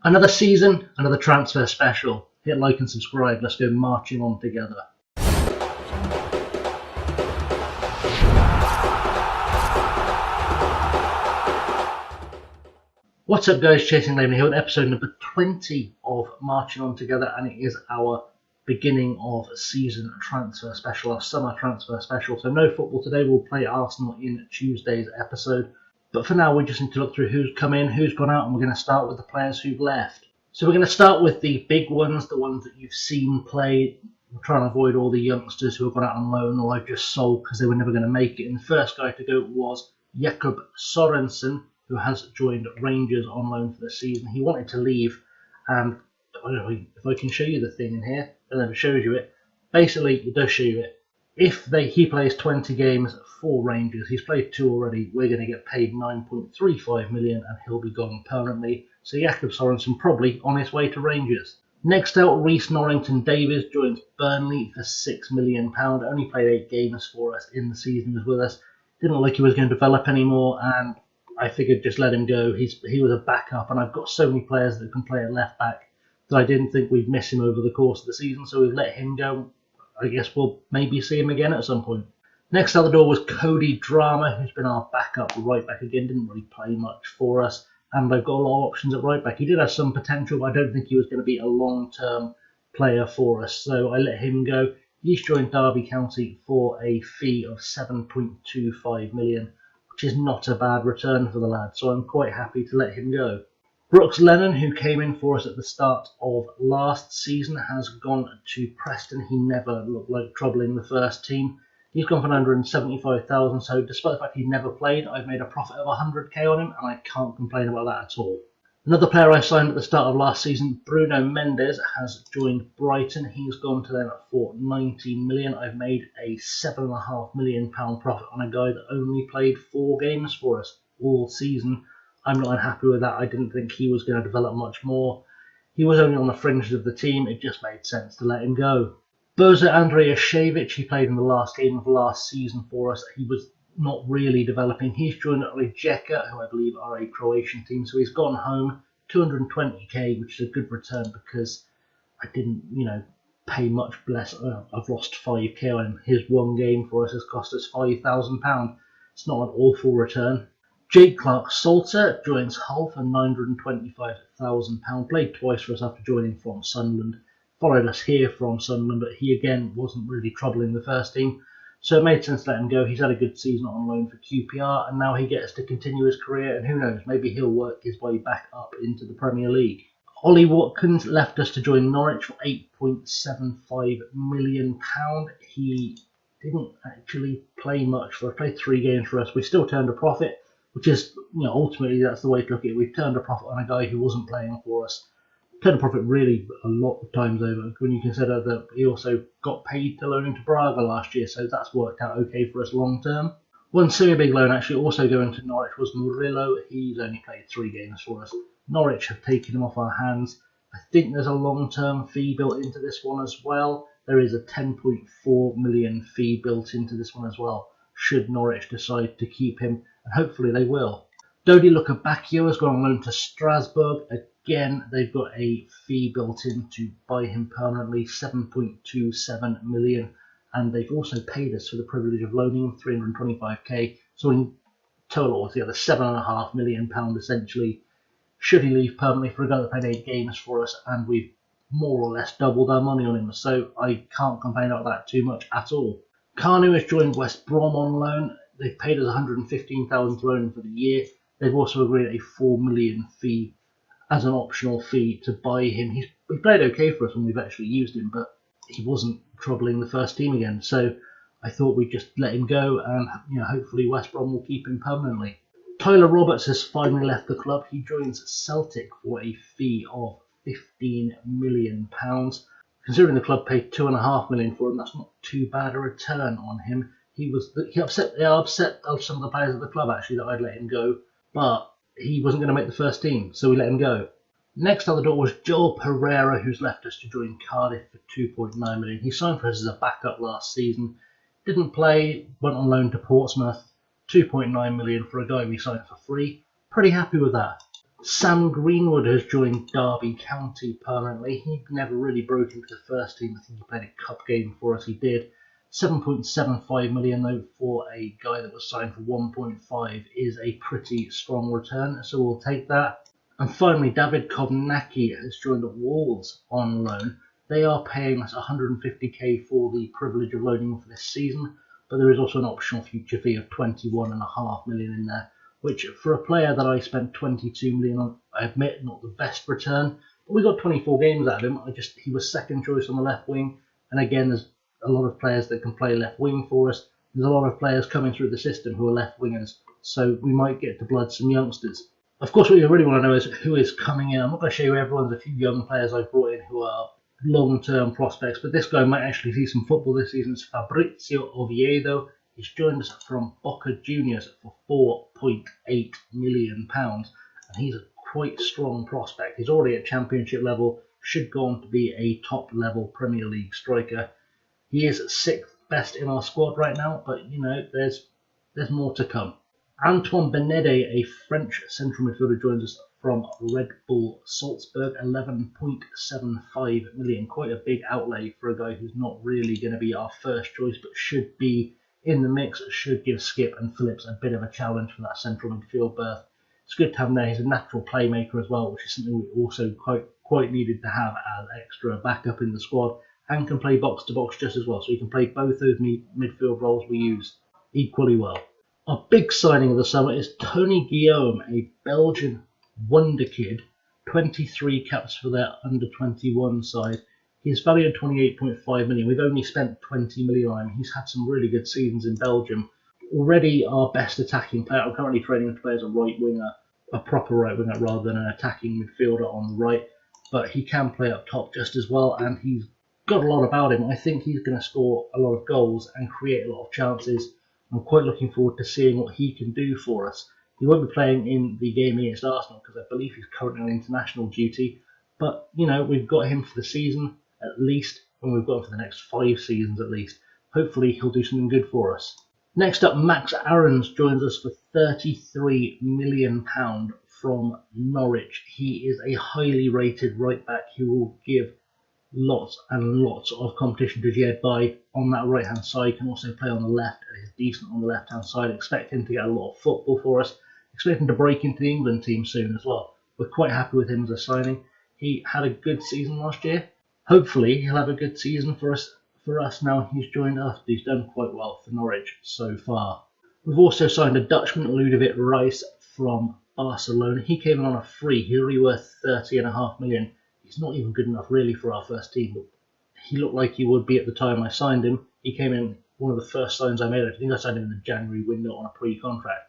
Another season, another transfer special. Hit like and subscribe. Let's go marching on together. What's up guys, ChasingLamely here with episode number 20 of Marching On Together, and it is our beginning of season transfer special, our summer transfer special. So no football today, we'll play Arsenal in Tuesday's episode. But for now we just need to look through who's come in, who's gone out, and we're going to start with the players who've left. So we're going to start with the big ones, the ones that you've seen play. We're trying to avoid all the youngsters who have gone out on loan or I've just sold because they were never going to make it. And the first guy to go was Jakob Sorensen, who has joined Rangers on loan for the season. He wanted to leave, and I don't know if I can show you the thing in here. It never shows you it. Basically, it does show you it. If he plays 20 games for Rangers, he's played 2 already, we're going to get paid 9.35 million and he'll be gone permanently. So Jakob Sorensen probably on his way to Rangers. Next out, Reece Norrington-Davies joins Burnley for £6 million. Only played 8 games for us in the season, he was with us. Didn't look like he was going to develop anymore, and I figured just let him go. He was a backup, and I've got so many players that can play at left back that I didn't think we'd miss him over the course of the season, so we've let him go. I guess we'll maybe see him again at some point. Next out the door was Cody Drama, who's been our backup right back again. Didn't really play much for us, and they've got a lot of options at right back. He did have some potential, but I don't think he was going to be a long-term player for us, so I let him go. He's joined Derby County for a fee of 7.25 million. Which is not a bad return for the lad, so I'm quite happy to let him go. Brooks Lennon, who came in for us at the start of last season, has gone to Preston. He never looked like trouble in the first team. He's gone for 175,000, so despite the fact he never played, I've made a profit of 100k on him, and I can't complain about that at all. Another player I signed at the start of last season, Bruno Mendes, has joined Brighton. He's gone to them for 19 million. I've made a £7.5 million profit on a guy that only played 4 games for us all season. I'm not unhappy with that. I didn't think he was going to develop much more. He was only on the fringes of the team. It just made sense to let him go. Boza Andrijašević, he played in the last game of last season for us. He was not really developing. He's joined Rijeka, who I believe are a Croatian team, so he's gone home, 220k, which is a good return because I didn't, pay much less. I've lost 5k on him. His one game for us has cost us £5,000. It's not an awful return. Jake Clark-Salter joins Hull for £925,000. Played twice for us after joining from Sunderland. Followed us here from Sunderland, but he again wasn't really troubling the first team. So it made sense to let him go. He's had a good season on loan for QPR, and now he gets to continue his career, and who knows, maybe he'll work his way back up into the Premier League. Ollie Watkins left us to join Norwich for £8.75 million. He didn't actually play much for us, played 3 games for us. We still turned a profit, which is, ultimately that's the way to look at it. We've turned a profit on a guy who wasn't playing for us. Turned a profit really a lot of times over when you consider that he also got paid to loan to Braga last year, so that's worked out okay for us long term. One semi-big loan actually also going to Norwich was Murillo. He's only played 3 games for us. Norwich have taken him off our hands. I think there's a long-term fee built into this one as well. There is a 10.4 million fee built into this one as well, should Norwich decide to keep him, and hopefully they will. Dodi Lukebakio has gone on loan to Strasbourg. Again, they've got a fee built in to buy him permanently, 7.27 million, and they've also paid us for the privilege of loaning him 325k. So in total, altogether, £7.5 million essentially. Should he leave permanently for a guy that played 8 games for us, and we've more or less doubled our money on him, so I can't complain about that too much at all. Kanu has joined West Brom on loan. They've paid us 115,000 to loan him for the year. They've also agreed a 4 million fee as an optional fee to buy him. He played okay for us when we've actually used him, but he wasn't troubling the first team again. So I thought we'd just let him go, and hopefully West Brom will keep him permanently. Tyler Roberts has finally left the club. He joins Celtic for a fee of £15 million. Considering the club paid £2.5 million for him, that's not too bad a return on him. He upset some of the players of the club actually that I'd let him go, but he wasn't going to make the first team, so we let him go. Next on the door was Joel Pereira, who's left us to join Cardiff for £2.9 million. He signed for us as a backup last season. Didn't play, went on loan to Portsmouth. £2.9 million for a guy we signed for free. Pretty happy with that. Sam Greenwood has joined Derby County permanently. He never really broke into the first team. I think he played a cup game for us. He did. 7.75 million though for a guy that was signed for 1.5 is a pretty strong return, so we'll take that. And finally, David Kovnacki has joined Wolves on loan. They are paying us 150k for the privilege of loaning him for this season, but there is also an optional future fee of 21.5 million in there, which for a player that I spent 22 million on, I admit not the best return, but we got 24 games out of him. He was second choice on the left wing, and again, there's a lot of players that can play left wing for us. There's a lot of players coming through the system who are left wingers, so we might get to blood some youngsters. Of course, what you really want to know is who is coming in. I'm not going to show you everyone. There's a few young players I've brought in who are long-term prospects, but this guy might actually see some football this season. It's Fabrizio Oviedo. He's joined us from Boca Juniors for £4.8 million, and he's a quite strong prospect. He's already at championship level, should go on to be a top-level Premier League striker. He is 6th best in our squad right now, but you know, there's more to come. Antoine Benede, a French central midfielder, joins us from Red Bull Salzburg, 11.75 million. Quite a big outlay for a guy who's not really going to be our first choice, but should be in the mix, should give Skip and Phillips a bit of a challenge for that central midfield berth. It's good to have him there. He's a natural playmaker as well, which is something we also quite needed to have as extra backup in the squad, and can play box to box just as well. So he can play both those midfield roles we use equally well. Our big signing of the summer is Tony Guillaume, a Belgian wonder kid, 23 caps for their under-21 side. He's valued at 28.5 million. We've only spent 20 million on him. He's had some really good seasons in Belgium. Already our best attacking player. I'm currently training him to play as a right winger, a proper right winger rather than an attacking midfielder on the right. But he can play up top just as well, and he's got a lot about him. I think he's going to score a lot of goals and create a lot of chances. I'm quite looking forward to seeing what he can do for us. He won't be playing in the game against Arsenal because I believe he's currently on international duty. But, you know, we've got him for the season at least, and we've got him for the next 5 seasons at least. Hopefully he'll do something good for us. Next up, Max Aarons joins us for £33 million from Norwich. He is a highly rated right back who will give lots and lots of competition to Jed by on that right hand side. Can also play on the left and is decent on the left hand side. Expect him to get a lot of football for us. Expect him to break into the England team soon as well. We're quite happy with him as a signing. He had a good season last year. Hopefully he'll have a good season for us now he's joined us. He's done quite well for Norwich so far. We've also signed a Dutchman, Ludovic Reis, from Barcelona. He came in on a free. He's already worth 30.5 million. He's not even good enough really for our first team, but he looked like he would be at the time I signed him. He came in one of the first signs I made. I think I signed him in the January window on a pre-contract.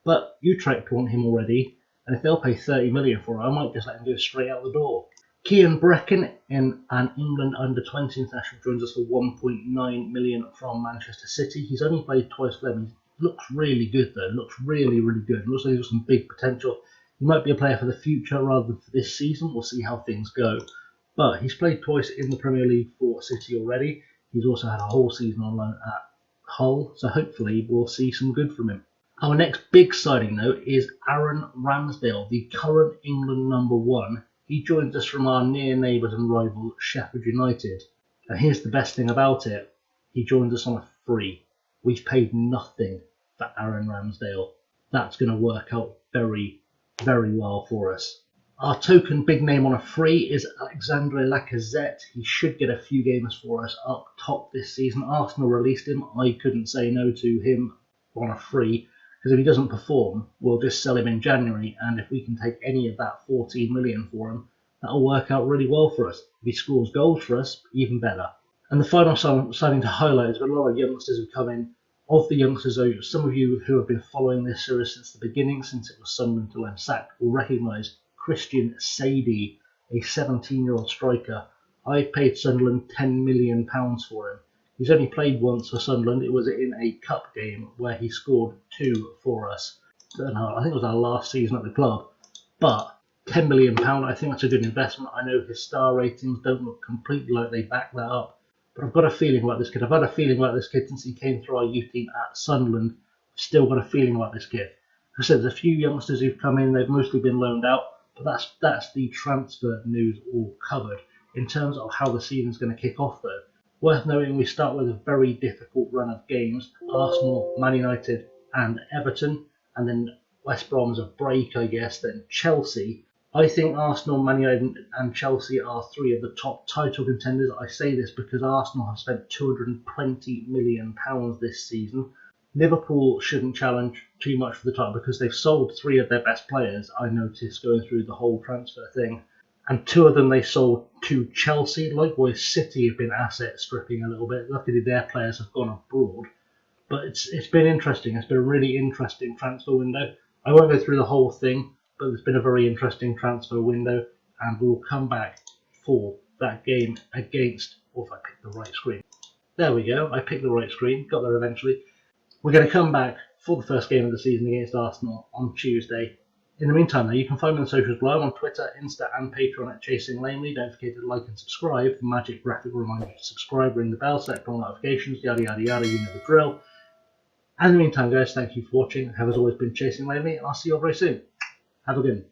But Utrecht want him already, and if they'll pay 30 million for him, I might just let him go straight out the door. Kian Brecken, in an England under-20 international, joins us for 1.9 million from Manchester City. He's only played twice for them. He looks really good though. Looks really, really good. Looks like he's got some big potential. He might be a player for the future rather than for this season. We'll see how things go. But he's played twice in the Premier League for City already. He's also had a whole season on loan at Hull, so hopefully we'll see some good from him. Our next big signing, though, is Aaron Ramsdale, the current England #1. He joins us from our near neighbours and rival Sheffield United. And here's the best thing about it. He joins us on a free. We've paid nothing for Aaron Ramsdale. That's going to work out very, very well for us. Our token big name on a free is Alexandre Lacazette. He should get a few games for us up top this season. Arsenal released him. I couldn't say no to him on a free, because if he doesn't perform, we'll just sell him in January, and if we can take any of that 14 million for him, that'll work out really well for us. If he scores goals for us, even better. And the final signing to highlight is a lot of youngsters who come in. Of the youngsters, though, some of you who have been following this series since the beginning, since it was Sunderland to sacked, will recognise Christian Sadie, a 17-year-old striker. I've paid Sunderland £10 million for him. He's only played once for Sunderland. It was in a cup game where he scored 2 for us. I think it was our last season at the club. But £10 million, I think that's a good investment. I know his star ratings don't look completely like they back that up. But I've got a feeling about this kid. I've had a feeling about this kid since he came through our youth team at Sunderland. I've still got a feeling about this kid. I said, there's a few youngsters who've come in, they've mostly been loaned out, but that's the transfer news all covered. In terms of how the season's going to kick off though, worth noting we start with a very difficult run of games. Arsenal, Man United and Everton, and then West Brom's a break I guess, then Chelsea. I think Arsenal, Man United and Chelsea are three of the top title contenders. I say this because Arsenal have spent £220 million this season. Liverpool shouldn't challenge too much for the title because they've sold three of their best players, I noticed going through the whole transfer thing. And two of them they sold to Chelsea. Likewise, City have been asset stripping a little bit. Luckily, their players have gone abroad. But it's been interesting. It's been a really interesting transfer window. I won't go through the whole thing, but it's been a very interesting transfer window. And we'll come back for that game against... Oh, if I picked the right screen. There we go. I picked the right screen. Got there eventually. We're going to come back for the first game of the season against Arsenal on Tuesday. In the meantime, though, you can find me on the socials below on Twitter, Insta, and Patreon at ChasingLamely. Don't forget to like and subscribe. The magic graphic reminds you to subscribe, ring the bell, select all notifications, yada yada yada, you know the drill. And in the meantime, guys, thank you for watching. I have as always been Chasing Lamely, and I'll see you all very soon. Have a good one.